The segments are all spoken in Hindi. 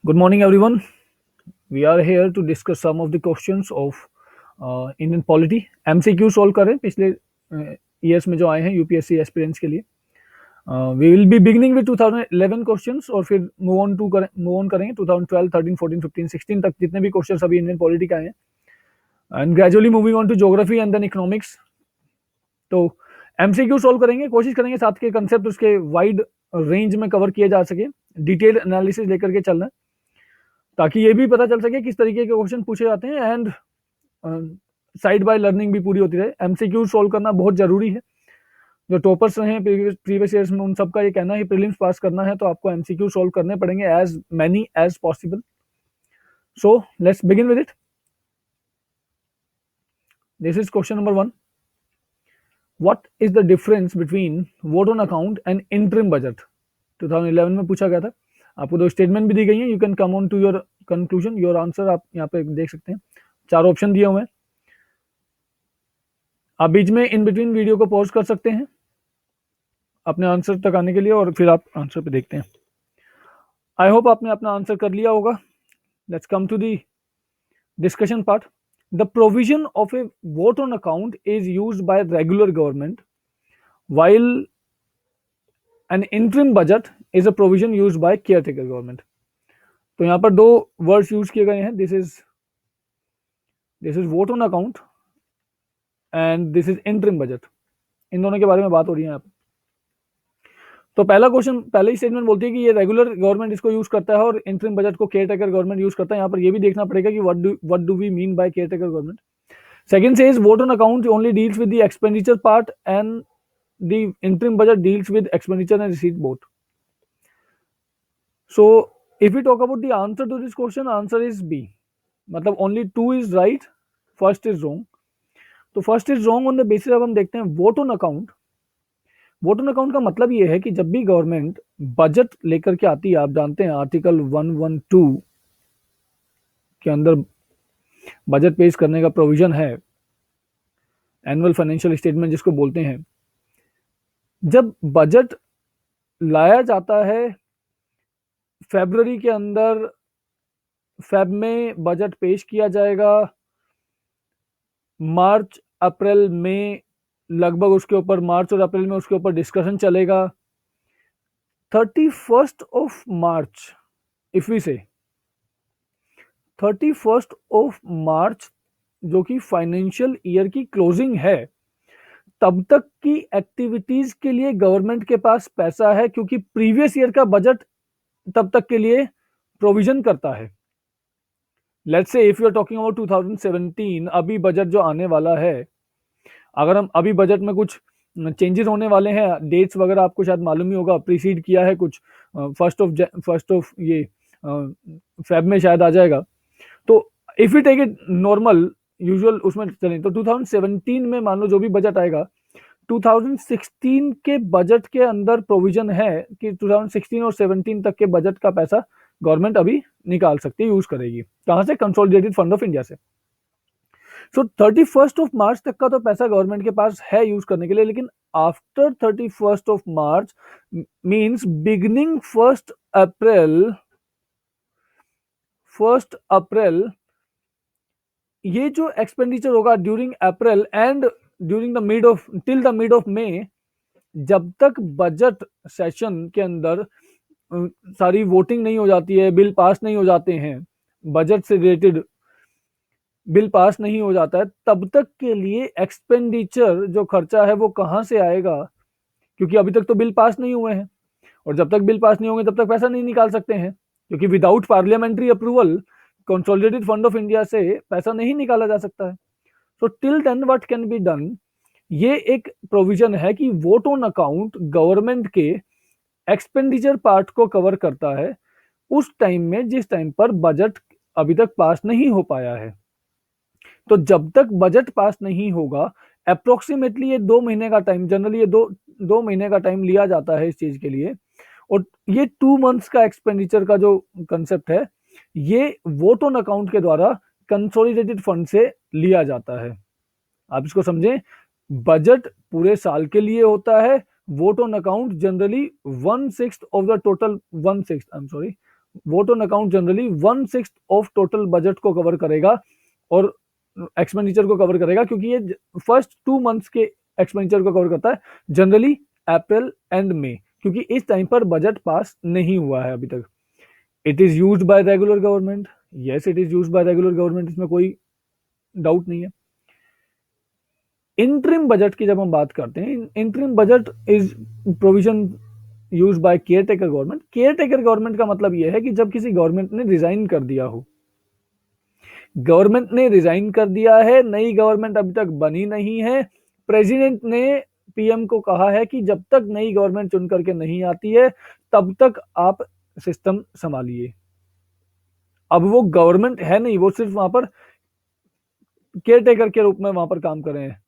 Good morning, everyone. We are here to discuss some of the questions of Indian polity. MCQ solve कर रहे हैं पिछले ईयर्स में जो आए हैं यूपीएससी एस्पिरेंट्स के लिए. We will be beginning with 2011 questions और फिर मूव ऑन करेंगे 2012, 13, 14, 15, 16 तक जितने भी क्वेश्चंस अभी इंडियन पॉलिटी के आए हैं, and gradually moving on to geography and then economics. तो एमसीक्यू सोल्व करेंगे, कोशिश करेंगे साथ के कंसेप्ट उसके वाइड रेंज में कवर किए जा सके, डिटेल एनालिसिस लेकर के चलना है ताकि ये भी पता चल सके किस तरीके के क्वेश्चन पूछे जाते हैं एंड साइड बाय लर्निंग भी पूरी होती रहे. एमसीक्यू सोल्व करना बहुत जरूरी है. जो टॉपर्स रहे हैं प्रीवियस ईयर्स में उन सबका ये कहना है प्रीलिम्स पास करना है तो आपको एमसीक्यू सोल्व करने पड़ेंगे as many as possible. So let's begin with it. This is question number 1. What is the difference between vote on account and interim budget? 2011 में पूछा गया था. आपको दो स्टेटमेंट भी दी गई हैं. You can come on to your conclusion, your answer आप यहाँ पे देख सकते हैं. 4 ऑप्शन दिए हुए हैं. आप बीच में इन बिटवीन वीडियो को पॉज कर सकते हैं अपने आंसर तक आने के लिए और फिर आप आंसर पे देखते हैं. आई होप आपने अपना आंसर कर लिया होगा. Let's come to the discussion part. The provision of a vote on account is used by regular government while an interim budget is a provision used by caretaker government. तो यहाँ पर दो वर्ड्स यूज किए गए हैं. This is vote on account and this is interim budget. इन दोनों के बारे में बात हो रही है यहाँ पर. तो पहला क्वेश्चन, पहले ही स्टेटमेंट बोलती है कि ये रेगुलर गवर्नमेंट इसको यूज करता है और इंटरिम बजट को केयरटेकर गवर्नमेंट यूज करता है. यहाँ पर ये भी देखना पड़ेगा कि what do we mean by caretaker government. Second says vote on account only deals with the expenditure part and the interim budget deals with expenditure and receipt both. So if we talk about the answer to this question, answer is B. मतलब only 2 is right, first is wrong. तो first is wrong on the basis अब हम देखते हैं vote on account. vote on account का मतलब ये है कि जब भी गवर्नमेंट बजट लेकर के आती है, आप जानते हैं आर्टिकल 112 के अंदर बजट पेश करने का प्रोविजन है, एनुअल फाइनेंशियल स्टेटमेंट जिसको बोलते हैं. जब बजट लाया जाता है फरवरी के अंदर, फेब में बजट पेश किया जाएगा, मार्च अप्रैल में लगभग उसके ऊपर, मार्च और अप्रैल में उसके ऊपर डिस्कशन चलेगा. 31st of March, if we से 31st ऑफ मार्च जो कि फाइनेंशियल ईयर की क्लोजिंग है, तब तक की एक्टिविटीज के लिए गवर्नमेंट के पास पैसा है क्योंकि प्रीवियस ईयर का बजट तब तक के लिए प्रोविजन करता है. Let's say if you are talking about 2017, अभी बजट जो आने वाला है, अगर हम अभी बजट में कुछ चेंजेस होने वाले हैं, डेट्स वगैरह आपको शायद मालूम ही होगा, प्रीसीड किया है कुछ, फर्स्ट ऑफ ये फेब में शायद आ जाएगा. तो if you take it normal usual उसमें चलें तो 2017 में मान लो जो भी बजट आएगा, 2016 के बजट के अंदर प्रोविजन है कि 2016 और 17 तक के बजट का पैसा गवर्नमेंट अभी निकाल सकती है, यूज करेगी. कहां से? कंसोलिडेटेड फंड ऑफ इंडिया से. सो 31st ऑफ मार्च तक का तो पैसा गवर्नमेंट के पास है यूज करने के लिए, लेकिन after 31st of March means beginning 1st April, ये जो एक्सपेंडिचर होगा during April and during the mid of till the mid of May, जब तक बजट सेशन के अंदर सारी वोटिंग नहीं हो जाती है, बिल पास नहीं हो जाते हैं, बजट से रिलेटेड बिल पास नहीं हो जाता है, तब तक के लिए एक्सपेंडिचर जो खर्चा है वो कहां से आएगा? क्योंकि अभी तक तो बिल पास नहीं हुए हैं और जब तक बिल पास नहीं होंगे तब तक पैसा नहीं निकाल सकते हैं, क्योंकि without parliamentary approval consolidated fund of India से पैसा नहीं निकाला जा सकता है. So till then what can be done, ये एक प्रोविजन है कि वोट ऑन अकाउंट गवर्नमेंट के एक्सपेंडिचर पार्ट को कवर करता है उस टाइम में जिस टाइम पर बजट अभी तक पास नहीं हो पाया है. तो जब तक बजट पास नहीं होगा, अप्रोक्सीमेटली ये 2 महीने का टाइम, जनरली ये दो महीने का टाइम लिया जाता है इस चीज के लिए. और ये 2 मंथ्स का एक्सपेंडिचर का जो कंसेप्ट है, ये वोट ऑन अकाउंट के द्वारा कंसोलिडेटेड फंड से लिया जाता है. आप इसको समझें, बजट पूरे साल के लिए होता है, vote on account generally 1/6 of the total, 1/6 I am sorry vote on account generally 1/6 of total budget को कवर करेगा और एक्सपेंडिचर को कवर करेगा, क्योंकि ये फर्स्ट 2 मंथ्स के एक्सपेंडिचर को कवर करता है, जनरली अप्रैल एंड मई, क्योंकि इस टाइम पर बजट पास नहीं हुआ है अभी तक। It is used by regular government, yes it is used by regular government, इसमें कोई डाउट नहीं है। इंटरिम बजट की जब हम बात करते हैं, interim budget is provision use by caretaker government. Care taker government का मतलब यह है कि जब किसी गवर्नमेंट ने रिजाइन कर दिया हो, गवर्नमेंट ने रिजाइन कर दिया है, नई गवर्नमेंट अभी तक बनी नहीं है, प्रेसिडेंट ने पीएम को कहा है कि जब तक नई गवर्नमेंट चुन करके नहीं आती है तब तक आप सिस्टम संभालिए। अब वो गवर्नमेंट है नहीं, वो सिर्फ वहां पर केयर टेकर के रूप में वहां पर काम कर रहे हैं,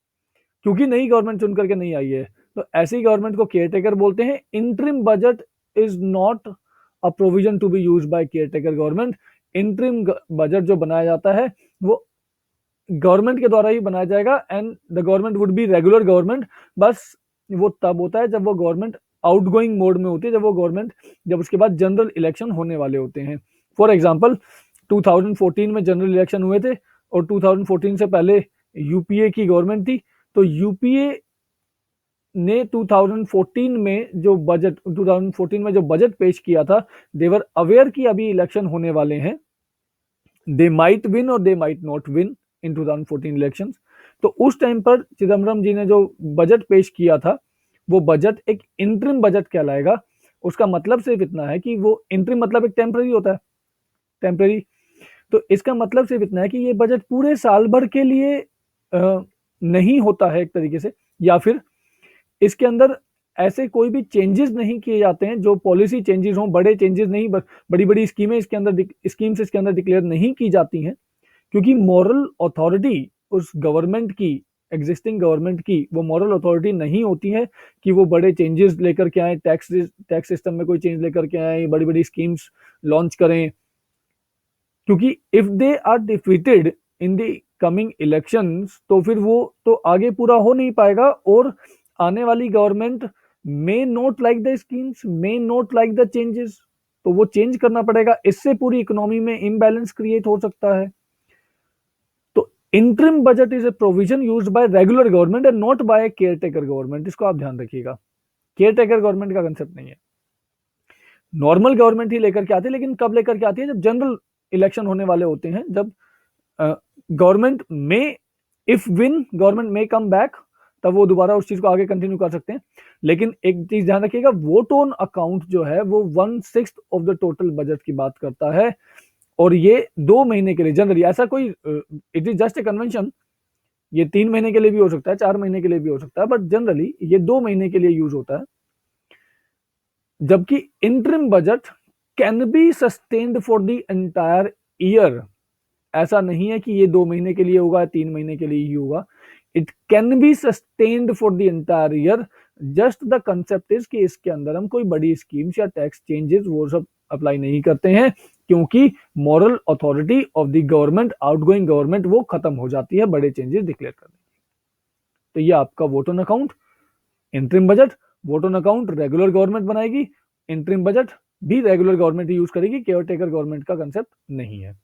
क्योंकि नई गवर्नमेंट चुन करके नहीं आई है, तो ऐसी गवर्नमेंट को केयर टेकर बोलते हैं। Interim budget is not a provision to be used by caretaker government. Interim budget जो बनाया जाता है वो गवर्नमेंट के द्वारा ही बनाया जाएगा, and the government would be regular government. बस वो तब होता है जब वो गवर्नमेंट आउटगोइंग मोड में होती है, जब उसके बाद जनरल इलेक्शन होने वाले होते हैं। फॉर एग्जाम्पल 2014 में जनरल इलेक्शन हुए थे, और 2014 से पहले यूपीए की गवर्नमेंट थी, तो यूपीए ने 2014 में जो बजट पेश किया था, दे वर अवेयर कि अभी इलेक्शन होने वाले हैं, दे माइट विन और they might not win in 2014 elections. तो उस टाइम पर चिदम्बरम जी ने जो बजट पेश किया था, वो बजट एक इंटरिम बजट कहलाएगा। उसका मतलब सिर्फ इतना है कि वो इंटरिम मतलब एक टेम्पररी होता है, टेम्पररी। तो इसका मतलब सिर्फ इतना है कि ये बजट पूरे साल भर के लिए नहीं होता है एक तरीके से, या फिर इसके अंदर ऐसे कोई भी चेंजेस नहीं किए जाते हैं जो पॉलिसी चेंजेस हों, बड़े चेंजेस नहीं, बड़ी बड़ी स्कीमें इसके अंदर डिक्लेयर नहीं की जाती हैं, क्योंकि मॉरल अथॉरिटी उस गवर्नमेंट की, एग्जिस्टिंग गवर्नमेंट की वो मॉरल अथॉरिटी नहीं होती है कि वो बड़े चेंजेस लेकर के आए, टैक्स सिस्टम में कोई चेंज लेकर के आए, बड़ी बड़ी स्कीम्स लॉन्च करें, क्योंकि if they are defeated in the coming elections तो फिर वो तो आगे पूरा हो नहीं पाएगा, और आने वाली government may not like the schemes, may not like the changes, तो वो चेंज करना पड़ेगा। इससे पूरी इकोनॉमी में इम्बैलेंस क्रिएट हो सकता है। तो interim budget is a provision used by regular government and not by caretaker government. इसको आप ध्यान रखिएगा, केयर टेकर गवर्नमेंट का कंसेप्ट नहीं है। नॉर्मल गवर्नमेंट ही लेकर के आती है, लेकिन कब लेकर के आती है? जब जनरल इलेक्शन होने वाले होते हैं, जब गवर्नमेंट में इफ विन गवर्नमेंट में कम बैक, तब वो दोबारा उस चीज को आगे कंटिन्यू कर सकते हैं। लेकिन एक चीज ध्यान रखिएगा, वोट ऑन अकाउंट जो है वो 1/6 ऑफ द टोटल बजट की बात करता है, और ये 2 महीने के लिए जनरली, ऐसा कोई it is just a convention, ये 3 महीने के लिए भी हो सकता है, 4 महीने के लिए भी हो सकता है, बट जनरली ये 2 महीने के लिए यूज होता है। जबकि interim budget can be sustained for the entire year. ऐसा नहीं है कि ये 2 महीने के लिए होगा, 3 महीने के लिए ही होगा। It can be sustained for the entire year. Just the concept is कि इसके अंदर हम कोई बड़ी स्कीम्स या टैक्स चेंजेस वो सब अप्लाई नहीं करते हैं, क्योंकि moral authority of the government, outgoing government, वो खत्म हो जाती है बड़े चेंजेस डिक्लेयर करने। तो ये आपका vote on account, interim budget. Vote on account regular government बनाएगी, इंटरिम बजट भी रेगुलर गवर्नमेंट ही यूज करेगी, केयर टेकर गवर्नमेंट का कंसेप्ट नहीं है।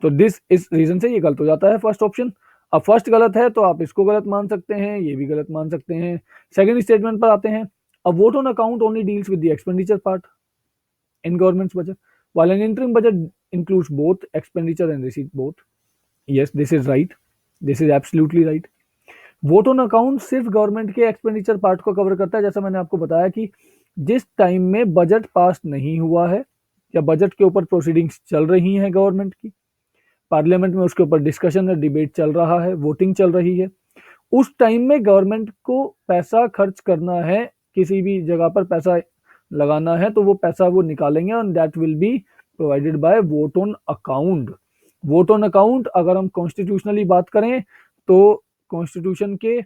तो दिस इस रीजन से ये गलत हो जाता है फर्स्ट ऑप्शन। अब फर्स्ट गलत है तो आप इसको गलत मान सकते हैं, ये भी गलत मान सकते हैं। सेकंड स्टेटमेंट पर आते हैं। A vote on account only deals with the expenditure part in government's budget, while an interim budget includes both expenditure and receipt both. Yes, this is right, this is absolutely right. Vote on account सिर्फ गवर्नमेंट के एक्सपेंडिचर पार्ट को कवर करता है। जैसा मैंने आपको बताया कि जिस टाइम में बजट पास नहीं हुआ है या बजट के ऊपर प्रोसीडिंग्स चल रही हैं गवर्नमेंट की, पार्लियामेंट में उसके ऊपर डिस्कशन या डिबेट चल रहा है, वोटिंग चल रही है, उस टाइम में गवर्नमेंट को पैसा खर्च करना है, किसी भी जगह पर पैसा लगाना है, तो वो पैसा वो निकालेंगे, and that will be provided by vote on account. Vote on account अगर हम कॉन्स्टिट्यूशनली बात करें तो कॉन्स्टिट्यूशन के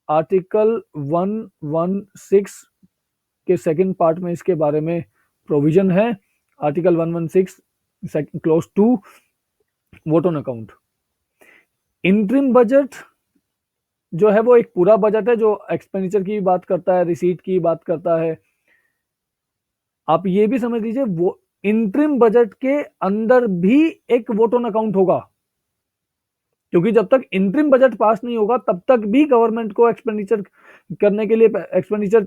आर्टिकल 116 के सेकंड पार्ट में इसके बारे में प्रोविजन है। Article 116 close 2 vote on account. Interim budget जो है वो एक पूरा बजट है जो एक्सपेंडिचर की बात करता है, रिसीट की बात करता है। आप ये भी समझ लीजिए, वो इंटरिम बजट के अंदर भी एक वोट ऑन अकाउंट होगा, क्योंकि जब तक इंटरिम बजट पास नहीं होगा तब तक भी गवर्नमेंट को एक्सपेंडिचर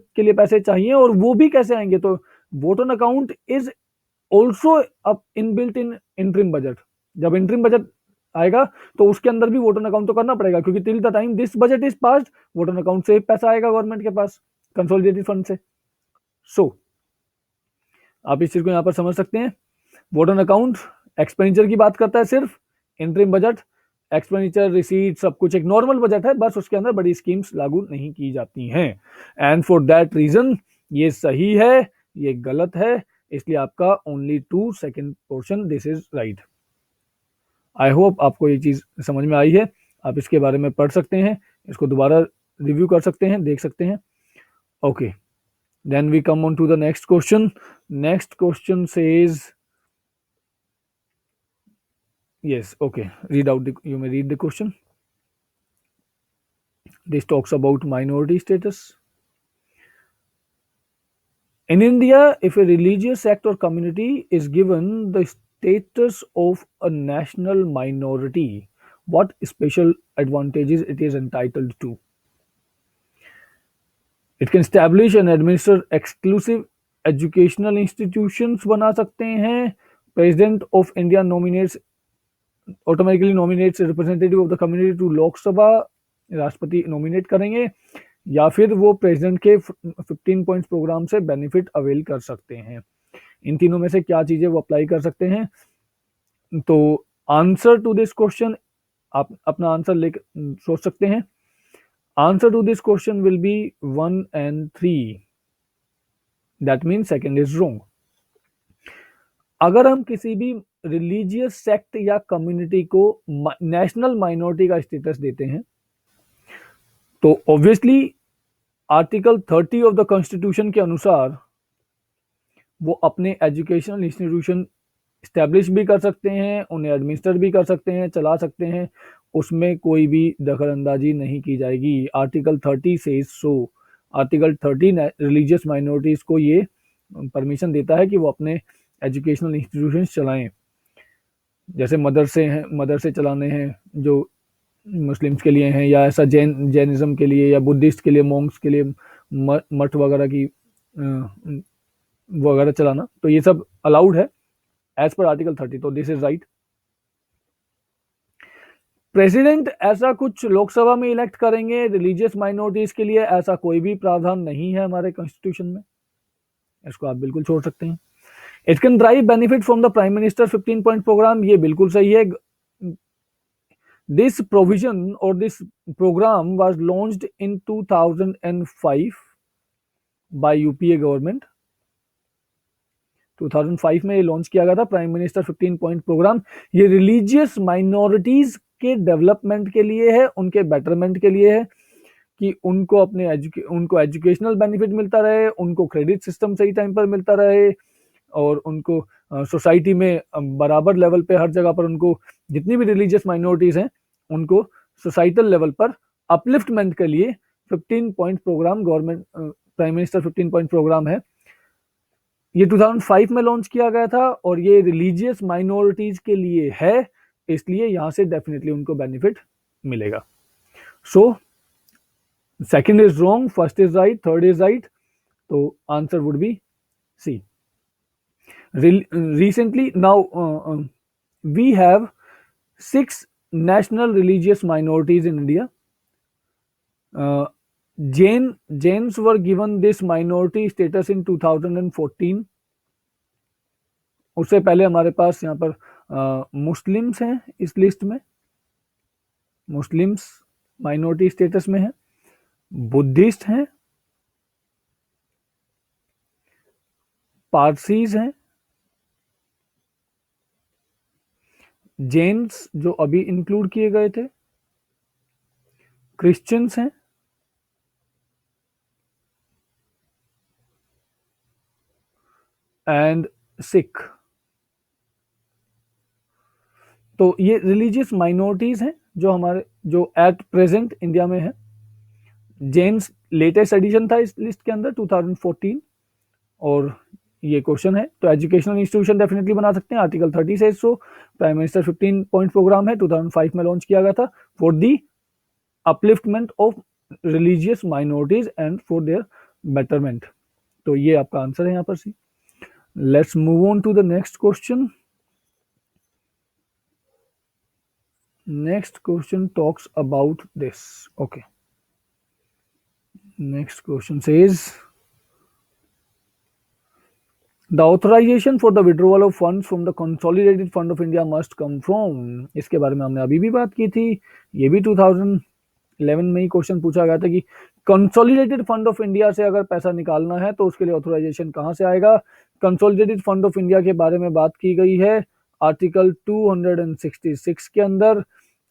के लिए पैसे चाहिए, और वो भी कैसे आएंगे? तो vote on account is also up inbuilt in interim budget. जब इंटरिम बजट आएगा तो उसके अंदर भी वोट ऑन अकाउंट तो करना पड़ेगा, क्योंकि till the time this budget is passed, vote on account से पैसा आएगा गवर्नमेंट के पास, कंसोलिडेटेड फंड से। सो आप इस चीज को यहां पर समझ सकते हैं। वोट ऑन अकाउंट एक्सपेंडिचर की बात करता है सिर्फ, इंटरिम बजट एक्सपेंडिचर रिसीट सब कुछ एक नॉर्मल बजट है, बस उसके अंदर बड़ी स्कीम्स लागू नहीं की जाती हैं। एंड फॉर दैट रीजन ये सही है, ये गलत है, इसलिए आपका only 2 second portion this is right. I hope आपको ये चीज समझ में आई है। आप इसके बारे में पढ़ सकते हैं, इसको दोबारा रिव्यू कर सकते हैं, देख सकते हैं। Okay, then we come on to the next question. Next question says, yes, okay, you may read the question. This talks about minority status. In India, if a religious sect or community is given the status of a national minority, what special advantages it is entitled to? It can establish and administer exclusive educational institutions बना सकते हैं। President of India automatically nominates a representative of the community to लोक सभा, राष्ट्रपति नॉमिनेट करेंगे, या फिर वो प्रेसिडेंट के 15 पॉइंट्स प्रोग्राम से बेनिफिट अवेल कर सकते हैं। इन तीनों में से क्या चीजें वो अप्लाई कर सकते हैं? तो आंसर टू दिस क्वेश्चन, आप अपना आंसर लेकर सोच सकते हैं। Answer to this question will be 1 and 3, that mean second is wrong. अगर हम किसी भी रिलीजियस सेक्ट या कम्युनिटी को नेशनल माइनॉरिटी का स्टेटस देते हैं, तो obviously article 30 of the constitution के अनुसार वो अपने एजुकेशनल इंस्टीट्यूशन स्टैब्लिश भी कर सकते हैं, उन्हें एडमिनिस्टर भी कर सकते हैं, चला सकते हैं, उसमें कोई भी दखल अंदाजी नहीं की जाएगी। आर्टिकल 30 से सो आर्टिकल 30 रिलीजियस माइनॉरिटीज को ये परमिशन देता है कि वो अपने एजुकेशनल इंस्टीट्यूशन चलाएं। जैसे मदरसे चलाने हैं जो मुस्लिम्स के लिए हैं, या ऐसा जैनिज्म के लिए या बुद्धिस्ट के लिए, मॉन्क्स के लिए मठ वगैरह की वगैरह चलाना, तो ये सब अलाउड है एज पर आर्टिकल 30, तो दिस इज राइट। प्रेसिडेंट ऐसा कुछ लोकसभा में इलेक्ट करेंगे रिलीजियस माइनॉरिटीज के लिए, ऐसा कोई भी प्रावधान नहीं है हमारे कॉन्स्टिट्यूशन में, इसको आप बिल्कुल छोड़ सकते हैं। It can drive benefit from the prime minister 15 point program, ये बिल्कुल सही है। दिस प्रोविजन और this program was launched in 2005 by UPA government. 2005 में ये लॉन्च किया गया था प्राइम मिनिस्टर 15 पॉइंट प्रोग्राम। ये रिलीजियस माइनॉरिटीज के डेवलपमेंट के लिए है, उनके बेटरमेंट के लिए है, कि उनको उनको एजुकेशनल बेनिफिट मिलता रहे, उनको क्रेडिट सिस्टम सही टाइम पर मिलता रहे, और उनको सोसाइटी में बराबर लेवल पे हर जगह पर उनको जितनी भी रिलीजियस माइनॉरिटीज हैं उनको सोसाइटल लेवल पर अपलिफ्टमेंट के लिए 15 point program government prime minister 15 point programme है। ये 2005 में लॉन्च किया गया था और ये रिलीजियस माइनॉरिटीज के लिए है, इसलिए यहां से डेफिनेटली उनको बेनिफिट मिलेगा। So second is wrong, first is right, third is right, तो answer would be C. Recently, now we have 6 national religious minorities in India. Jains were given this minority status in 2014. उससे पहले हमारे पास यहाँ पर मुस्लिम्स हैं इस लिस्ट में, मुस्लिम्स माइनॉरिटी स्टेटस में है, बुद्धिस्ट हैं, पारसीज हैं, जेन्स जो अभी इंक्लूड किए गए थे, क्रिश्चियंस हैं, एंड सिख। तो ये रिलीजियस माइनॉरिटीज हैं जो एट प्रेजेंट इंडिया में है। जेन्स लेटेस्ट एडिशन था इस लिस्ट के अंदर 2014, और ये क्वेश्चन है। तो एजुकेशनल इंस्टीट्यूशन डेफिनेटली बना सकते हैं, आर्टिकल 30 से so prime minister 15 point programme है, 2005 में लॉन्च किया गया था for the upliftment of religious minorities and for their betterment. तो ये आपका आंसर है यहाँ पर C. Let's move on to the next question. Next question talks about this. Okay. Next question says the authorization for the withdrawal of funds from the consolidated fund of India must come from। इसके बारे में हमने अभी भी बात की थी, ये भी 2011 में ही क्वेश्चन पूछा गया था कि कंसोलिडेटेड फंड ऑफ इंडिया से अगर पैसा निकालना है तो उसके लिए ऑथोराइजेशन कहां से आएगा। कंसोलिडेटेड फंड ऑफ इंडिया के बारे में बात की गई है आर्टिकल 266 के अंदर।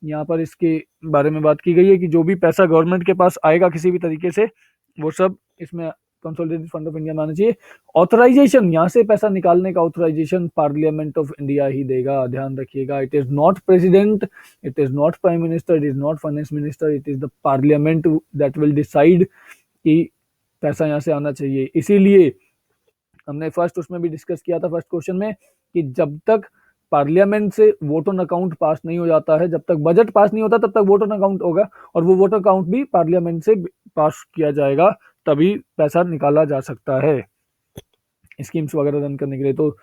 यहाँ पर इसके बारे में बात की गई है कि जो भी पैसा गवर्नमेंट के पास आएगा किसी भी तरीके से, वो सब इसमें कंसोलिडेटेड फंड ऑफ इंडिया में आना चाहिए। ऑथराइजेशन, यहाँ से पैसा निकालने का ऑथराइजेशन पार्लियामेंट ऑफ इंडिया ही देगा, ध्यान रखिएगा। It is not president, it is not prime minister, it is not finance minister, it is the parliament that will decide कि पैसा यहाँ से आना चाहिए। इसीलिए हमने फर्स्ट उसमें भी डिस्कस किया था फर्स्ट क्वेश्चन में कि जब तक पार्लियामेंट से वोट ऑन अकाउंट पास नहीं हो जाता है, जब तक बजट पास नहीं होता तब तक वोट ऑन अकाउंट होगा, और वो वोट अकाउंट भी पार्लियामेंट से पास किया जाएगा, तभी पैसा निकाला जा सकता है स्कीम्स वगैरह रन करने के लिए। तो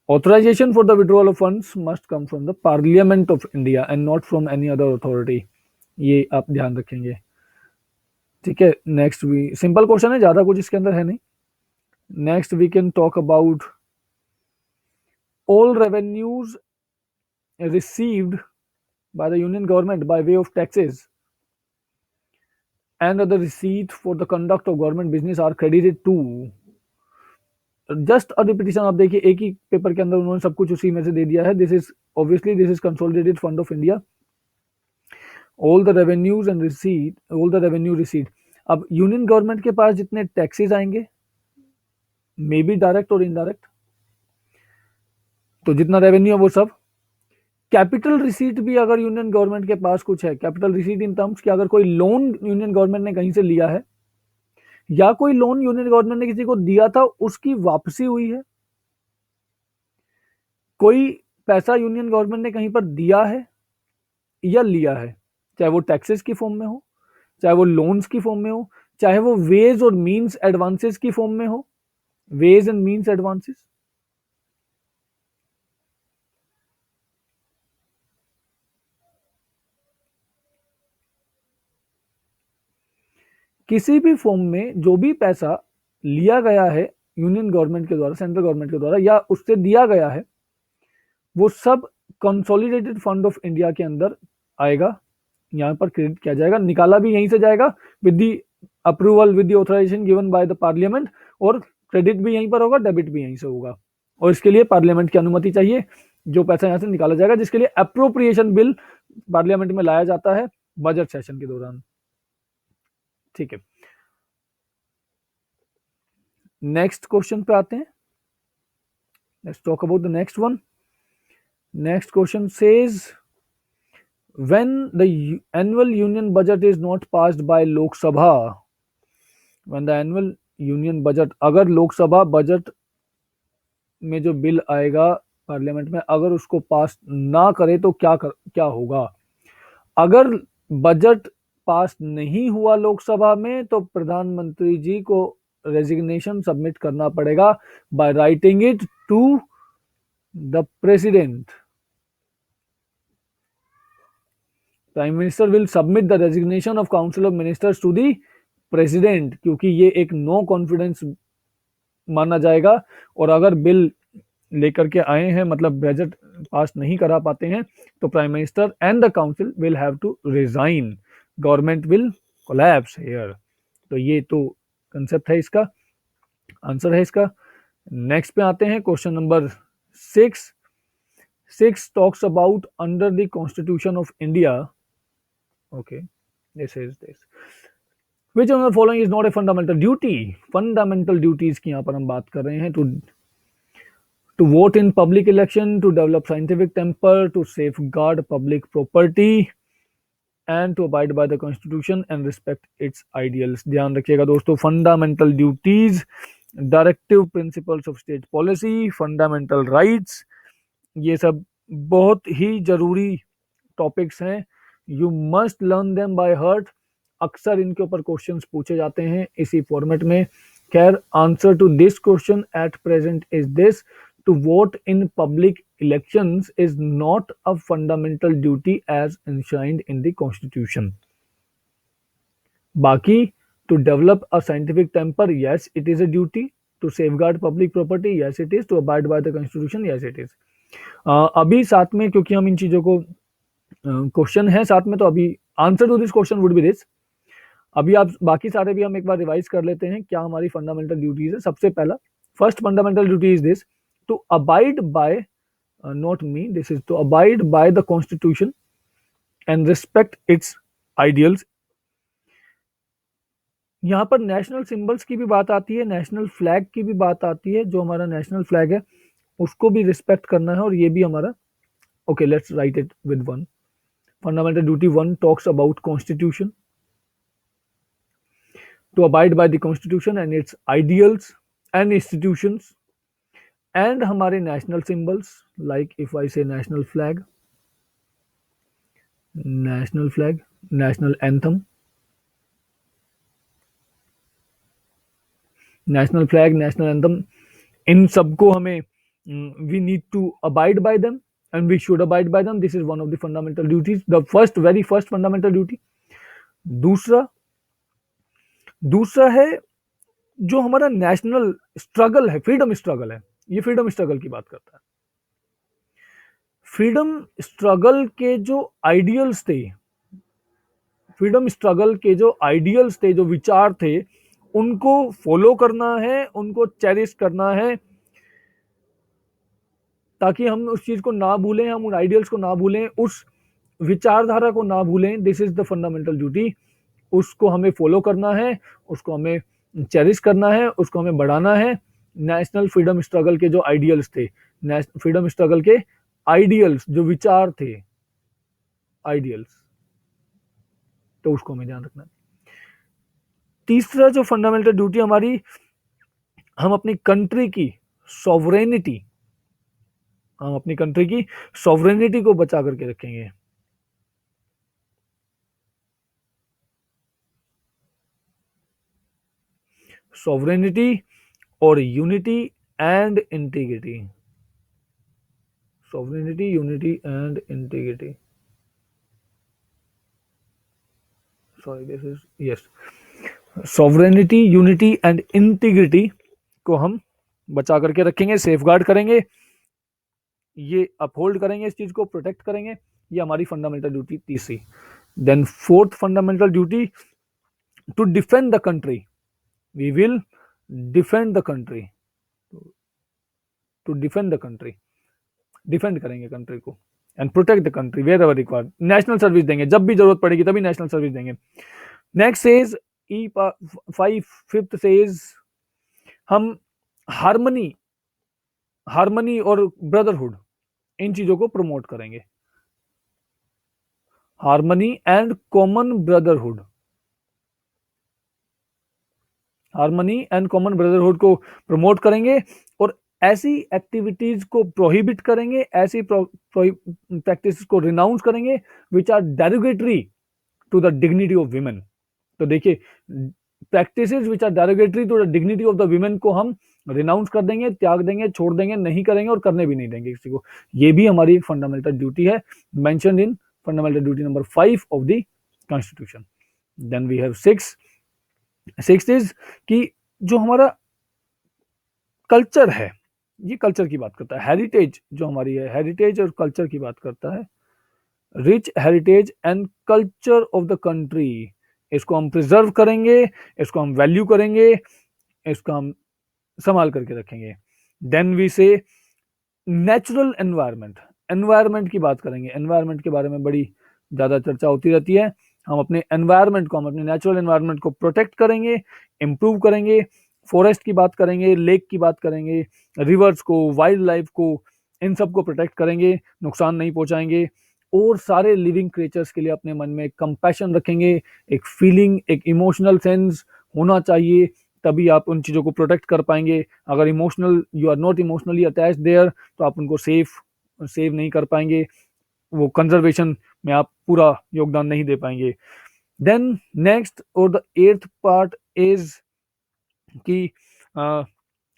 authorisation for the withdrawal of funds must come from the parliament of India and not from any other authority, ये आप ध्यान रखेंगे, ठीक है। नेक्स्ट भी सिंपल क्वेश्चन है, ज्यादा कुछ इसके अंदर है नहीं। Next we can talk about all revenues received by the union government by way of taxes and other receipt for the conduct of government business are credited to। Just a repetition, आप देखिए एक ही पेपर के अंदर उन्होंने सब कुछ उसी में से दे दिया है। This is obviously this is consolidated fund of India, all the revenues and receipt, all the revenue receipt. अब यूनियन गवर्नमेंट के पास जितने टैक्सेस आएंगे, मे बी डायरेक्ट और इनडायरेक्ट, तो जितना रेवेन्यू है वो सब। कैपिटल रिसीट भी अगर यूनियन गवर्नमेंट के पास कुछ है, कैपिटल रिसीट इन टर्म्स कि अगर कोई लोन यूनियन गवर्नमेंट ने कहीं से लिया है, या कोई लोन यूनियन गवर्नमेंट ने किसी को दिया था उसकी वापसी हुई है, कोई पैसा यूनियन गवर्नमेंट ने कहीं पर दिया है या लिया है, चाहे वो टैक्सेस की फॉर्म में हो, चाहे वो लोन्स की फॉर्म में हो, चाहे वो वेज और मीन्स एडवांसेस की फॉर्म में हो, वेज एंड मीन्स एडवांसेस, किसी भी फॉर्म में जो भी पैसा लिया गया है यूनियन गवर्नमेंट के द्वारा, सेंट्रल गवर्नमेंट के द्वारा, या उससे दिया गया है, वो सब कंसोलिडेटेड फंड ऑफ इंडिया के अंदर आएगा, यहाँ पर क्रेडिट किया जाएगा, निकाला भी यहीं से जाएगा with the approval, with the authorisation given by the parliament, और क्रेडिट भी यहीं पर होगा, डेबिट भी यहीं से होगा, और इसके लिए पार्लियामेंट की अनुमति चाहिए। जो पैसा यहाँ से निकाला जाएगा, जिसके लिए अप्रोप्रिएशन बिल पार्लियामेंट में लाया जाता है बजट सेशन के दौरान, ठीक है। नेक्स्ट क्वेश्चन पे आते हैं, let's talk about the next one. Next question says when the annual union budget is not passed by Lok Sabha, when the annual union budget, अगर लोकसभा बजट में जो बिल आएगा पार्लियामेंट में, अगर उसको पास ना करे तो क्या होगा। अगर बजट पास नहीं हुआ लोकसभा में तो प्रधानमंत्री जी को रेजिग्नेशन सबमिट करना पड़ेगा by writing it to the president. Prime minister will submit the resignation of council of ministers to the president, क्योंकि ये एक नो कॉन्फिडेंस माना जाएगा, और अगर बिल लेकर के आए हैं, मतलब बजट पास नहीं करा पाते हैं, तो prime minister and the council will have to resign, government will collapse here. तो ये तो कंसेप्ट है, इसका आंसर है इसका। नेक्स्ट पे आते हैं, question number 6 talks about under the constitution of India. Okay, this is this. Which one of the following is not a fundamental duty? Fundamental duties की यहाँ पर हम बात कर रहे हैं। To vote in public election, to develop scientific temper, to safeguard public property, and to abide by the constitution and respect its ideals। ध्यान रखिएगा दोस्तों, fundamental duties directive principles of state policy, fundamental rights, ये सब बहुत ही जरूरी टॉपिक्स हैं। You must learn them by heart. अक्सर इनके ऊपर क्वेश्चंस पूछे जाते हैं इसी फॉर्मेट में। खैर, answer to this question at present is this: to vote in public elections is not a fundamental duty as enshrined in the constitution. बाकी, to develop a scientific temper, yes it is a duty. To safeguard public property, yes it is. To abide by the constitution, yes it is. अभी साथ में, क्योंकि हम इन चीजों को क्वेश्चन है साथ में, तो अभी answer to this question would be this. अभी आप बाकी सारे भी हम एक बार रिवाइज कर लेते हैं क्या हमारी फंडामेंटल ड्यूटीज है। सबसे पहला, first fundamental duty is this: to abide by, not me, this is to abide by the constitution and respect its ideals. यहाँ पर नेशनल सिंबल्स की भी बात आती है, नेशनल फ्लैग की भी बात आती है। जो हमारा नेशनल फ्लैग है उसको भी रिस्पेक्ट करना है, और ये भी हमारा, okay let's write it with one. Fundamental duty 1 talks about constitution, to abide by the constitution and its ideals and institutions, and हमारे national symbols, like if I say national flag, national anthem, national flag, national anthem, इन सबको हमें we need to abide by them and we should abide by them. This is one of the fundamental duties, the very first fundamental duty. दूसरा है जो हमारा नेशनल स्ट्रगल है, फ्रीडम स्ट्रगल है। ये फ्रीडम स्ट्रगल की बात करता है। फ्रीडम स्ट्रगल के जो आइडियल्स थे, फ्रीडम स्ट्रगल के जो आइडियल्स थे, जो विचार थे, उनको फॉलो करना है, उनको चेरिश करना है, ताकि हम उस चीज को ना भूलें, हम उन आइडियल्स को ना भूलें, उस विचारधारा को ना भूलें। This is the fundamental duty. उसको हमें फॉलो करना है, उसको हमें चेरिश करना है, उसको हमें बढ़ाना है। नेशनल फ्रीडम स्ट्रगल के जो आइडियल्स थे, फ्रीडम स्ट्रगल के आइडियल्स, जो विचार थे, आइडियल्स, तो उसको हमें ध्यान रखना है। तीसरा जो फंडामेंटल ड्यूटी हमारी, हम अपनी कंट्री की सॉवरेनिटी, हम अपनी कंट्री की सॉवरेनिटी को बचा करके रखेंगे। सॉवरेनिटी और unity and integrity, sovereignty, unity and integrity, sorry this is, yes, sovereignty, unity and integrity को हम बचा करके रखेंगे, सेफगार्ड करेंगे, ये अपहोल्ड करेंगे, इस चीज को प्रोटेक्ट करेंगे। ये हमारी फंडामेंटल ड्यूटी तीसरी। Then fourth fundamental duty, to defend the country, we will defend the country, to defend the country, defend करेंगे कंट्री को, and protect the country wherever required. National service देंगे, जब भी जरूरत पड़ेगी तभी नेशनल सर्विस देंगे। Next says E5 fifth says, हम हार्मनी और ब्रदरहुड, इन चीजों को प्रमोट करेंगे। Harmony and common brotherhood, harmony and common brotherhood को प्रमोट करेंगे, और ऐसी एक्टिविटीज को प्रोहिबिट करेंगे, ऐसी प्रैक्टिस को रिनाउंस करेंगे which are derogatory to the dignity of women. तो देखिए, practices which are derogatory to the dignity of the women को हम रिनाउंस कर देंगे, त्याग देंगे, छोड़ देंगे, नहीं करेंगे और करने भी नहीं देंगे किसी को। ये भी हमारी एक फंडामेंटल ड्यूटी है, mentioned in fundamental duty number 5 of the constitution. Then we have sixth is कि जो हमारा कल्चर है, ये कल्चर की बात करता है। हेरिटेज जो हमारी है, हेरिटेज और कल्चर की बात करता है। Rich heritage and culture of the country, इसको हम प्रिजर्व करेंगे, इसको हम वैल्यू करेंगे, इसको हम संभाल करके रखेंगे। देन वी से नेचुरल एनवायरनमेंट, एनवायरनमेंट की बात करेंगे। एनवायरनमेंट के बारे में बड़ी ज़्यादा चर्चा होती रहती है। हम अपने एनवायरनमेंट को, हम अपने नेचुरल एनवायरनमेंट को प्रोटेक्ट करेंगे, इम्प्रूव करेंगे। फॉरेस्ट की बात करेंगे, लेक की बात करेंगे, रिवर्स को, वाइल्ड लाइफ को, इन सब को प्रोटेक्ट करेंगे, नुकसान नहीं पहुंचाएंगे। और सारे लिविंग क्रिएचर्स के लिए अपने मन में कंपैशन रखेंगे, एक फीलिंग, एक इमोशनल सेंस होना चाहिए, तभी आप उन चीज़ों को प्रोटेक्ट कर पाएंगे। अगर you are not emotionally attach there, तो आप उनको सेव नहीं कर पाएंगे, वो कंजर्वेशन में आप पूरा योगदान नहीं दे पाएंगे। देन नेक्स्ट और द 8th पार्ट इज कि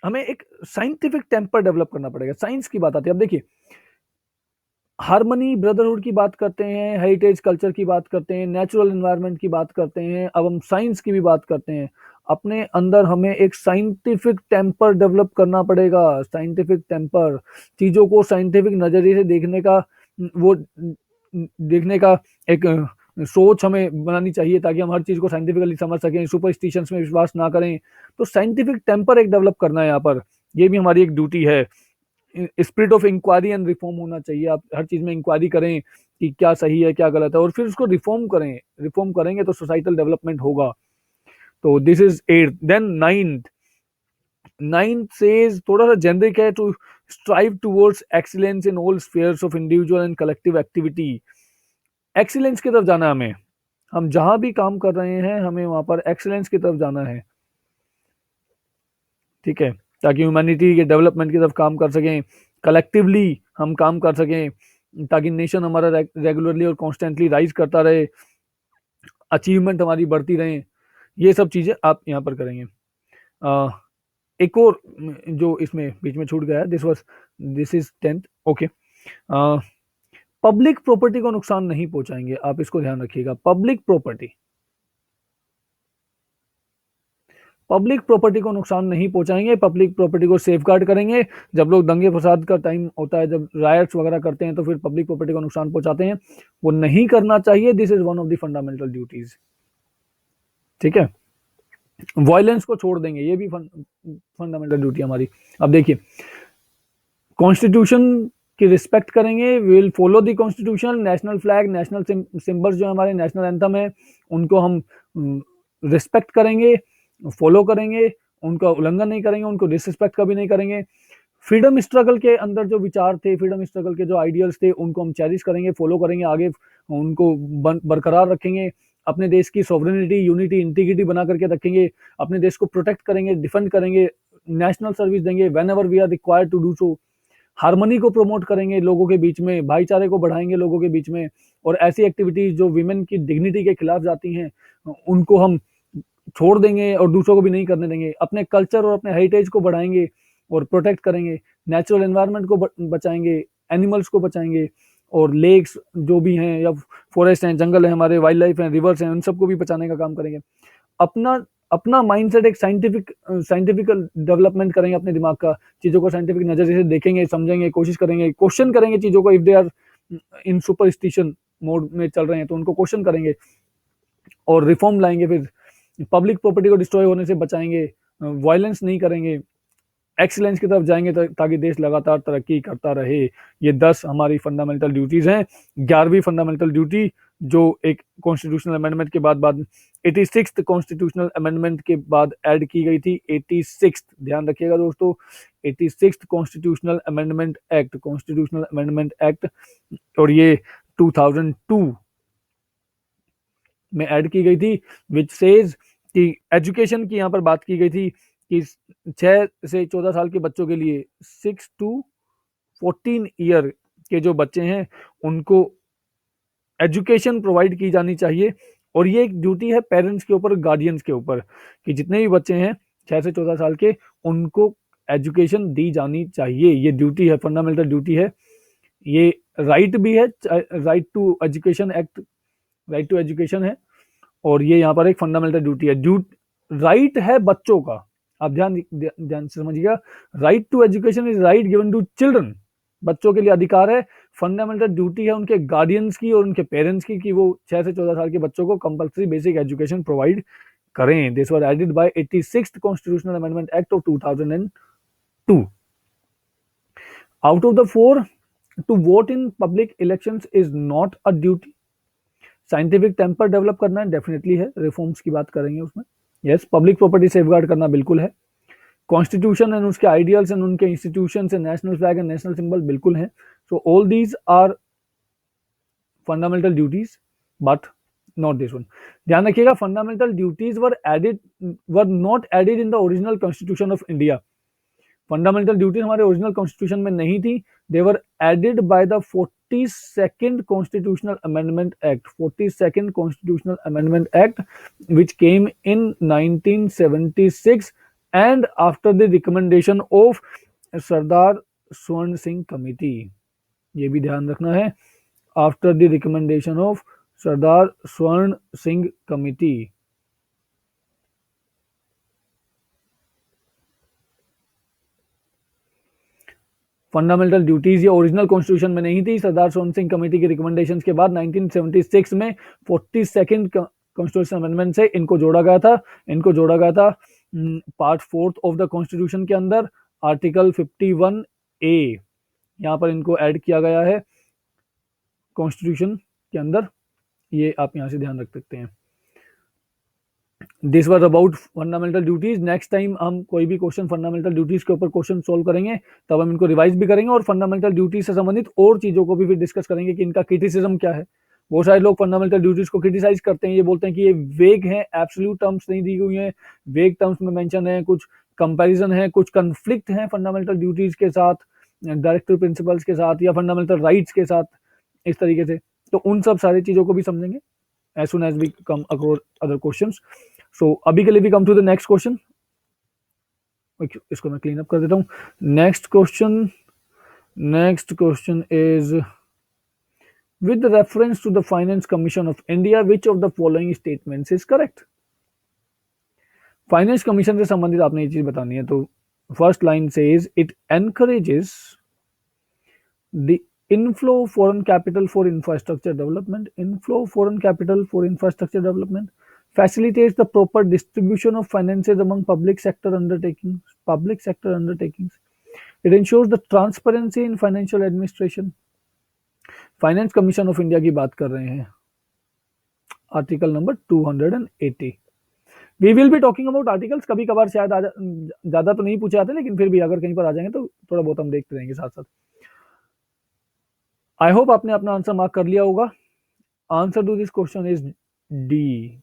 हमें एक साइंटिफिक टेम्पर डेवलप करना पड़ेगा। साइंस की बात आती है, अब देखिए हार्मनी ब्रदरहुड की बात करते हैं, हेरिटेज कल्चर की बात करते हैं, नेचुरल एनवायरनमेंट की बात करते हैं, अब हम साइंस की भी बात करते हैं। अपने अंदर हमें एक साइंटिफिक टेम्पर डेवलप करना पड़ेगा। साइंटिफिक टेम्पर, चीजों को साइंटिफिक नजरिए से देखने का एक सोच हमें बनानी चाहिए, ताकि हम हर चीज को साइंटिफिकली समझ सकें, सुपरस्टिशंस में विश्वास ना करें। तो साइंटिफिक टेम्पर एक डेवलप करना है यहाँ पर, ये भी हमारी एक ड्यूटी है। Spirit of inquiry and reform होना चाहिए। आप हर चीज में इंक्वायरी करें कि क्या सही है क्या गलत है, और फिर उसको रिफॉर्म करें। रिफॉर्म करेंगे तो सोसाइटल डेवलपमेंट होगा। तो this is 8th। Then 9th says, थोड़ा सा जेनरिक है, to strive towards excellence in all spheres of individual and collective activity. Excellence की तरफ जाना है हमें, हम जहां भी काम कर रहे हैं हमें वहां पर एक्सीलेंस की तरफ जाना है, ठीक है, ताकि ह्यूमैनिटी के डेवलपमेंट की तरफ काम कर सकें, कलेक्टिवली हम काम कर सकें, ताकि नेशन हमारा रेगुलरली और कॉन्स्टेंटली राइज करता रहे, अचीवमेंट हमारी बढ़ती रहे। ये सब चीज़ें आप यहाँ पर करेंगे। एक और जो इसमें बीच में छूट गया है, this is 10th। Okay, public property को नुकसान नहीं पहुंचाएंगे, आप इसको ध्यान रखिएगा। पब्लिक प्रॉपर्टी को नुकसान नहीं पहुंचाएंगे, पब्लिक प्रॉपर्टी को सेफगार्ड करेंगे। जब लोग दंगे फसाद का टाइम होता है, जब रायट्स वगैरह करते हैं, तो फिर पब्लिक प्रॉपर्टी को नुकसान पहुंचाते हैं, वो नहीं करना चाहिए। This is one of the fundamental duties, ठीक है। वायलेंस को छोड़ देंगे, ये भी फंडामेंटल ड्यूटी हमारी। अब देखिए, कॉन्स्टिट्यूशन की रिस्पेक्ट करेंगे, will follow the constitution. National flag, national symbols जो हमारे नेशनल एंथम है, उनको हम रिस्पेक्ट करेंगे, फॉलो करेंगे, उनका उल्लंघन नहीं करेंगे, उनको डिसरिस्पेक्ट कभी नहीं करेंगे। फ्रीडम स्ट्रगल के अंदर जो विचार थे, फ्रीडम स्ट्रगल के जो आइडियल्स थे, उनको हम चेरिश करेंगे, फॉलो करेंगे, आगे उनको बरकरार रखेंगे। अपने देश की सॉवरेनिटी, यूनिटी, इंटीग्रिटी बना करके रखेंगे, अपने देश को प्रोटेक्ट करेंगे, डिफेंड करेंगे, नेशनल सर्विस देंगे whenever we are required to do so. Harmony को प्रमोट करेंगे लोगों के बीच में, भाईचारे को बढ़ाएंगे लोगों के बीच में, और ऐसी एक्टिविटीज जो विमेन की डिग्निटी के खिलाफ जाती हैं, उनको हम छोड़ देंगे और दूसरों को भी नहीं करने देंगे। अपने कल्चर और अपने हेरिटेज को बढ़ाएंगे और प्रोटेक्ट करेंगे, नेचुरल एनवायरनमेंट को बचाएंगे, एनिमल्स को बचाएंगे, और लेक्स जो भी हैं, या फॉरेस्ट हैं, जंगल है हमारे, वाइल्ड लाइफ हैं, रिवर्स हैं, उन सबको भी बचाने का काम करेंगे। अपना अपना माइंडसेट एक साइंटिफिकल डेवलपमेंट करेंगे अपने दिमाग का, चीज़ों को साइंटिफिक नज़रिए से देखेंगे, समझेंगे, कोशिश करेंगे, क्वेश्चन करेंगे चीज़ों को। If they are in superstition mode में चल रहे हैं तो उनको क्वेश्चन करेंगे और रिफॉर्म लाएंगे। फिर पब्लिक प्रॉपर्टी को डिस्ट्रॉय होने से बचाएंगे, वायलेंस नहीं करेंगे, एक्सीलेंस की तरफ जाएंगे ताकि देश लगातार तरक्की करता रहे। ये 10 हमारी फंडामेंटल ड्यूटीज हैं। 11वीं फंडामेंटल ड्यूटी जो एक कॉन्स्टिट्यूशनल अमेंडमेंट के बाद 86th कॉन्स्टिट्यूशनल अमेंडमेंट के बाद ऐड की गई थी। 86th, ध्यान रखिएगा दोस्तों, 86th कॉन्स्टिट्यूशनल अमेंडमेंट एक्ट, और ये 2002 में ऐड की गई थी, विच सेज कि एजुकेशन की यहाँ पर बात की गई थी कि 6 से 14 साल के बच्चों के लिए, 6 to 14 ईयर के जो बच्चे हैं उनको एजुकेशन प्रोवाइड की जानी चाहिए। और ये एक ड्यूटी है पेरेंट्स के ऊपर, गार्डियंस के ऊपर, कि जितने भी बच्चे हैं 6 से 14 साल के, उनको एजुकेशन दी जानी चाहिए। ये ड्यूटी है, फंडामेंटल ड्यूटी है, ये राइट भी है। Right to education act, right to education है, और ये यहाँ पर एक फंडामेंटल ड्यूटी है। राइट है बच्चों का, आप ध्यान से समझिएगा। Right to education is right given to children, बच्चों के लिए अधिकार है। फंडामेंटल ड्यूटी है उनके गार्डियंस की और उनके पेरेंट्स की कि वो 6 से 14 साल के बच्चों को कंपल्सरी बेसिक एजुकेशन प्रोवाइड करें। This was added by 86th constitutional amendment act of 2002। Out of the 4, to vote in public elections is not a duty. Scientific temper develop करना है, डेफिनेटली है, रिफॉर्म्स की बात करेंगे उसमें। यस, पब्लिक प्रॉपर्टी सेफगार्ड करना बिल्कुल है। कॉन्स्टिट्यूशन एंड उसके आइडियल्स एंड उनके institutions and national flag and national symbol बिल्कुल हैं। So all these are fundamental duties, but not this one. ध्यान रखिएगा, fundamental duties were not added in the original constitution of India. Fundamental duties हमारे ओरिजिनल कॉन्स्टिट्यूशन में नहीं थी, they were added by the 42nd constitutional amendment act, 42nd constitutional amendment act which came in 1976 and after the recommendation of सरदार स्वर्ण सिंह कमेटी। ये भी ध्यान रखना है, आफ्टर द रिकमेंडेशन ऑफ सरदार स्वर्ण सिंह कमेटी। फंडामेंटल ड्यूटीज ये ओरिजिनल कॉन्स्टिट्यूशन में नहीं थी, सरदार स्वर्ण सिंह कमेटी की रिकमेंडेशंस के बाद 1976 में 42nd कॉन्स्टिट्यूशन अमेंडमेंट से इनको जोड़ा गया था। इनको जोड़ा गया था पार्ट 4 ऑफ द कॉन्स्टिट्यूशन के अंदर, आर्टिकल 51A, यहाँ पर इनको ऐड किया गया है कॉन्स्टिट्यूशन के अंदर। ये आप यहाँ से ध्यान रख सकते हैं। This was about fundamental duties. Next time हम कोई भी क्वेश्चन फंडामेंटल ड्यूटीज के ऊपर क्वेश्चन सोल्व करेंगे, तब हम इनको रिवाइज भी करेंगे और फंडामेंटल ड्यूटीज से संबंधित और चीजों को भी फिर डिस्कस करेंगे कि इनका क्रिटिसिज्म क्या है। बहुत सारे लोग फंडामेंटल ड्यूटीज को क्रिटिसाइज करते हैं, ये बोलते हैं कि ये वेग हैं, एब्सोल्यूट टर्म्स नहीं दी हुई हैं, वेग टर्म्स में मेंशन है, कुछ कंपैरिजन है, कुछ कन्फ्लिक्ट है फंडामेंटल ड्यूटीज के साथ, डायरेक्टिव प्रिंसिपल्स के साथ या फंडामेंटल राइट्स के साथ, इस तरीके से। तो उन सब सारी चीजों को भी समझेंगे as soon as we come across other questions. So अभी के लिए भी come to the next question. इसको मैं क्लीन अप कर देता हूँ। Next question is with reference to the Finance Commission of India, which of the following statements is correct? Finance commission से संबंधित आपने ये चीज बतानी है। तो first line says it encourages the inflow of foreign capital for infrastructure development, inflow of foreign capital for infrastructure development, facilitates the proper distribution of finances among public sector undertakings, it ensures the transparency in financial administration। Finance commission of India की बात कर रहे हैं, article number 280। We will be talking about articles, कभी कभार शायद ज्यादा तो नहीं पूछे जाते, लेकिन फिर भी अगर कहीं पर आ जाएंगे तो थोड़ा बहुत हम देखते रहेंगे साथ साथ। आई होप आपने अपना आंसर मार्क कर लिया होगा। Answer to this question is D,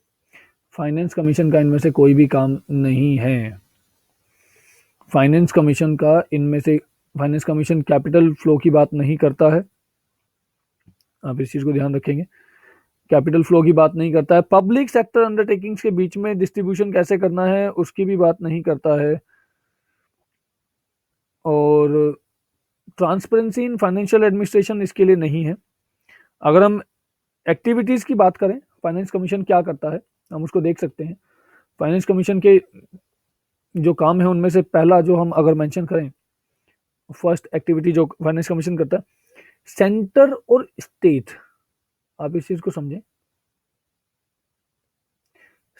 finance commission का इनमें से कोई भी काम नहीं है। फाइनेंस कमीशन कैपिटल फ्लो की बात नहीं करता है, आप इस चीज को ध्यान रखेंगे, कैपिटल फ्लो की बात नहीं करता है। पब्लिक सेक्टर अंडरटेकिंग्स के बीच में डिस्ट्रीब्यूशन कैसे करना है उसकी भी बात नहीं करता है, और ट्रांसपेरेंसी इन फाइनेंशियल एडमिनिस्ट्रेशन इसके लिए नहीं है। अगर हम एक्टिविटीज की बात करें, फाइनेंस कमीशन क्या करता है, हम उसको देख सकते हैं। फाइनेंस कमीशन के जो काम है उनमें से पहला जो हम अगर मेंशन करें, फर्स्ट एक्टिविटी जो फाइनेंस कमीशन करता है, सेंटर और स्टेट, आप इस चीज को समझें,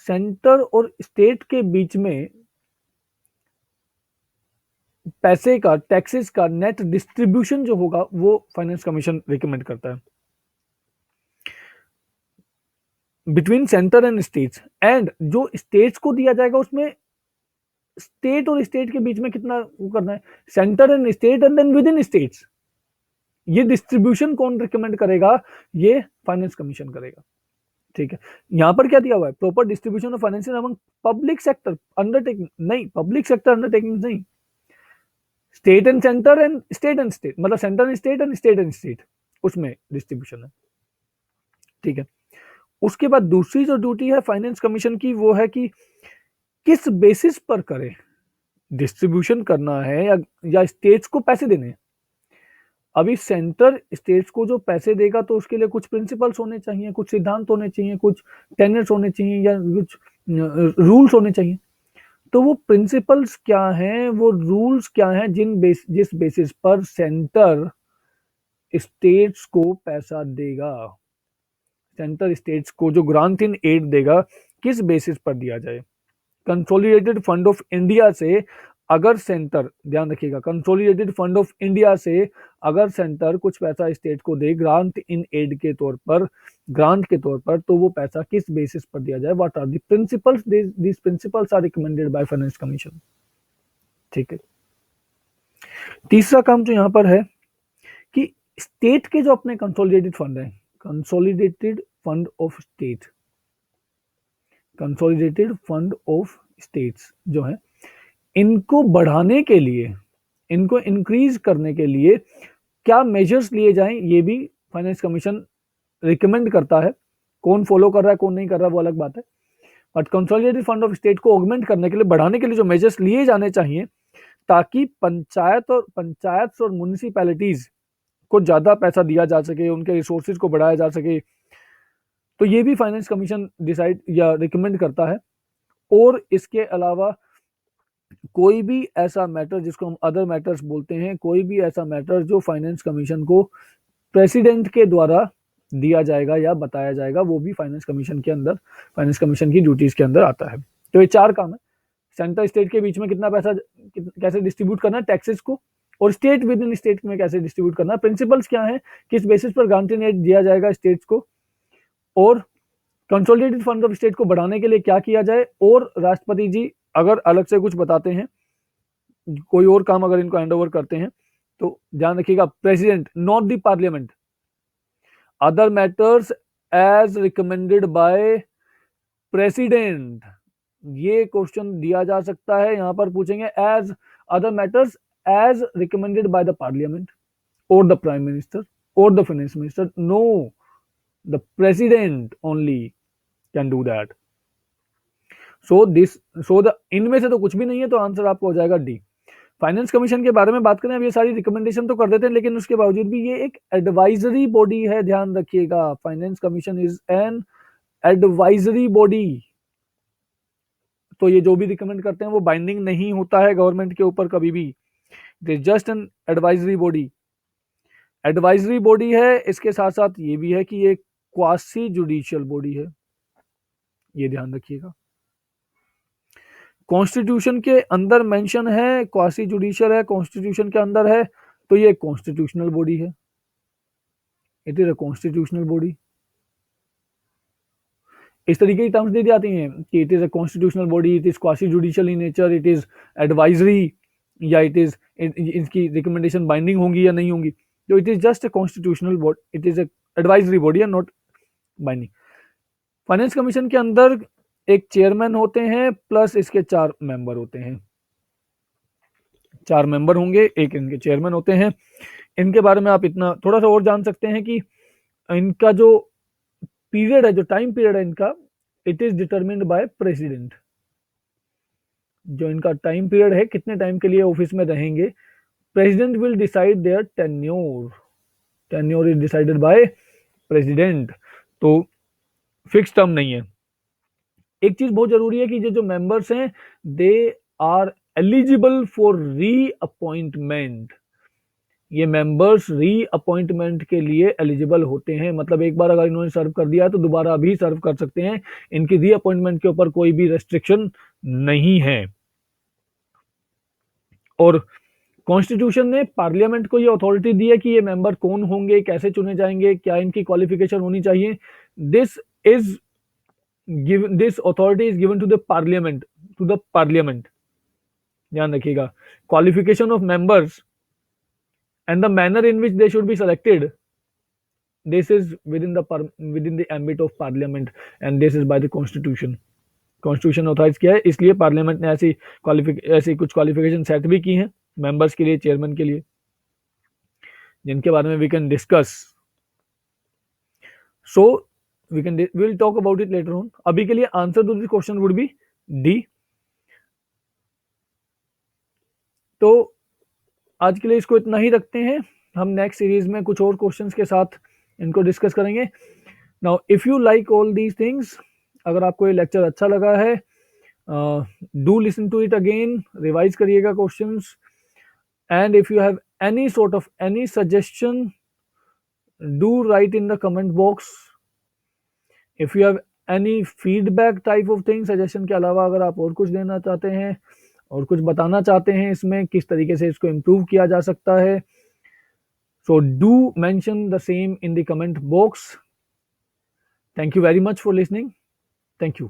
सेंटर और स्टेट के बीच में पैसे का, टैक्सेस का नेट डिस्ट्रीब्यूशन जो होगा वो फाइनेंस कमीशन रिकमेंड करता है between centre and states. And जो स्टेट्स को दिया जाएगा उसमें स्टेट और स्टेट के बीच में कितना वो करना है, centre and state and then within states, ये डिस्ट्रीब्यूशन कौन रिकमेंड करेगा, ये फाइनेंस कमीशन करेगा। ठीक है, यहां पर क्या दिया हुआ है, proper distribution of financial among public sector undertaking, नहीं पब्लिक सेक्टर अंडरटेकिंग नहीं, state and centre and state and state, मतलब centre and state and state and state, उसमें डिस्ट्रीब्यूशन है। ठीक है, उसके बाद दूसरी जो ड्यूटी है फाइनेंस कमीशन की वो है कि किस बेसिस पर करें, डिस्ट्रीब्यूशन करना है या स्टेट्स को पैसे देने हैं। अभी सेंटर स्टेट्स को जो पैसे देगा तो उसके लिए कुछ प्रिंसिपल्स होने चाहिए, कुछ सिद्धांत होने चाहिए, कुछ टेनर्स होने चाहिए या कुछ रूल्स होने चाहिए। तो वो प्रिंसिपल्स क्या हैं, वो रूल्स क्या हैं जिस बेसिस पर सेंटर स्टेट्स को पैसा देगा, सेंटर स्टेट्स को जो ग्रांट इन एड देगा किस बेसिस पर दिया जाए। कंसोलिडेटेड फंड ऑफ इंडिया से अगर सेंटर, ध्यान रखिएगा, कंसोलिडेटेड फंड ऑफ इंडिया से अगर सेंटर कुछ पैसा स्टेट को दे ग्रांट इन एड के तौर पर, ग्रांट के तौर पर, तो वो पैसा किस बेसिस पर दिया जाए, what are the principles, this principles are recommended by finance commission. ठीक है, तीसरा काम जो यहां पर है कि स्टेट के जो अपने कंसोलिडेटेड फंड है, consolidated fund of state, consolidated fund of states जो है, इनको बढ़ाने के लिए, इनको इंक्रीज करने के लिए क्या मेजर्स लिए जाएं, ये भी फाइनेंस कमीशन रिकमेंड करता है। कौन फॉलो कर रहा है कौन नहीं कर रहा वो अलग बात है, but consolidated fund of state को ऑगमेंट करने के लिए, बढ़ाने के लिए जो मेजर्स लिए जाने चाहिए ताकि पंचायत और म्युनिसिपैलिटीज को ज्यादा पैसा दिया जा सके, उनके रिसोर्सेज को बढ़ाया जा सके, तो ये भी फाइनेंस कमीशन डिसाइड या रिकमेंड करता है। और इसके अलावा कोई भी ऐसा मैटर जिसको हम अदर मैटर्स बोलते हैं, कोई भी ऐसा मैटर जो फाइनेंस कमीशन को प्रेसिडेंट के द्वारा दिया जाएगा या बताया जाएगा, वो भी फाइनेंस कमीशन के अंदर, फाइनेंस कमीशन की ड्यूटीज के अंदर आता है। तो ये 4 काम है, सेंटर स्टेट के बीच में कितना पैसा कैसे डिस्ट्रीब्यूट करना है टैक्सेस को, और स्टेट विद इन स्टेट में कैसे डिस्ट्रीब्यूट करना है, प्रिंसिपल्स क्या है, किस बेसिस पर ग्रांटेड एड दिया जाएगा स्टेट्स को, और कंसोलिडेटेड फंड ऑफ स्टेट को बढ़ाने के लिए क्या किया जाए। और राष्ट्रपति जी अगर अलग से कुछ बताते हैं, कोई और काम अगर इनको हैंड ओवर करते हैं, तो ध्यान रखिएगा president not the parliament, other matters as recommended by president, ये क्वेश्चन दिया जा सकता है, यहां पर पूछेंगे as other matters as recommended by the parliament और द प्राइम मिनिस्टर और the finance minister, no, the president only can do that. इनमें से तो कुछ भी नहीं है, तो आंसर आपको हो जाएगा डी। फाइनेंस कमीशन के बारे में बात करें, अब ये सारी रिकमेंडेशन तो कर देते हैं, लेकिन उसके बावजूद भी ये एक एडवाइजरी बॉडी है, ध्यान रखिएगा, finance commission is an advisory body. तो ये जो भी रिकमेंड करते हैं वो बाइंडिंग नहीं होता है गवर्नमेंट के ऊपर कभी भी, it is just an advisory body. Advisory body है, इसके साथ साथ ये भी है कि ये क्वासी जुडिशियल बॉडी है, ये ध्यान रखिएगा। कॉन्स्टिट्यूशन के अंदर मेंशन है, क्वासी जुडिशियल है, कॉन्स्टिट्यूशन के अंदर है, तो ये कॉन्स्टिट्यूशनल बॉडी है, it is a constitutional body. इस तरीके की टर्म्स दी जाती हैं कि it is a constitutional body, it is quasi judicial in nature, it is advisory, या इट इज इसकी रिकमेंडेशन बाइंडिंग होंगी या नहीं होंगी, तो it is just a constitutional body, it is a advisory body and not binding. Finance commission के अंदर एक चेयरमैन होते हैं प्लस इसके 4 मेंबर होते हैं, 4 मेंबर होंगे, एक इनके चेयरमैन होते हैं। इनके बारे में आप इतना थोड़ा सा और जान सकते हैं कि इनका जो पीरियड है, जो टाइम पीरियड है इनका, it is determined by president. जो इनका टाइम पीरियड है, कितने टाइम के लिए ऑफिस में रहेंगे, president will decide their tenure, tenure is decided by president, तो फिक्स टर्म नहीं है। एक चीज बहुत जरूरी है कि जो मेंबर्स हैं they are eligible for reappointment, ये मेंबर्स री अपॉइंटमेंट के लिए एलिजिबल होते हैं, मतलब एक बार अगर इन्होंने सर्व कर दिया है तो दोबारा भी सर्व कर सकते हैं, इनकी री अपॉइंटमेंट के ऊपर कोई भी रेस्ट्रिक्शन नहीं है। और कॉन्स्टिट्यूशन ने पार्लियामेंट को ये अथॉरिटी दी है कि ये मेंबर कौन होंगे, कैसे चुने जाएंगे, क्या इनकी क्वालिफिकेशन होनी चाहिए, this is given, this authority is given to the parliament, ध्यान रखिएगा। Qualification of members and the manner in which they should be selected, this is within the ambit of parliament and this is by the constitution, constitution authorise किया है, इसलिए पार्लियामेंट ने ऐसी कुछ क्वालिफिकेशन सेट भी की हैं मेंबर्स के लिए, चेयरमैन के लिए, जिनके बारे में we can discuss, so we will talk about it later on. अभी के लिए answer to this question would be D. तो आज के लिए इसको इतना ही रखते हैं, हम नेक्स्ट सीरीज में कुछ और क्वेश्चंस के साथ इनको डिस्कस करेंगे। Now if you like all these things, अगर आपको ये लेक्चर अच्छा लगा है, do listen to it again, revise करिएगा questions, and if you have any sort of any suggestion, do write in the comment box. If you have any feedback type of thing, suggestion के अलावा अगर आप और कुछ देना चाहते हैं और कुछ बताना चाहते हैं इसमें किस तरीके से इसको इम्प्रूव किया जा सकता है, so do mention the same in the comment box. Thank you very much for listening. Thank you.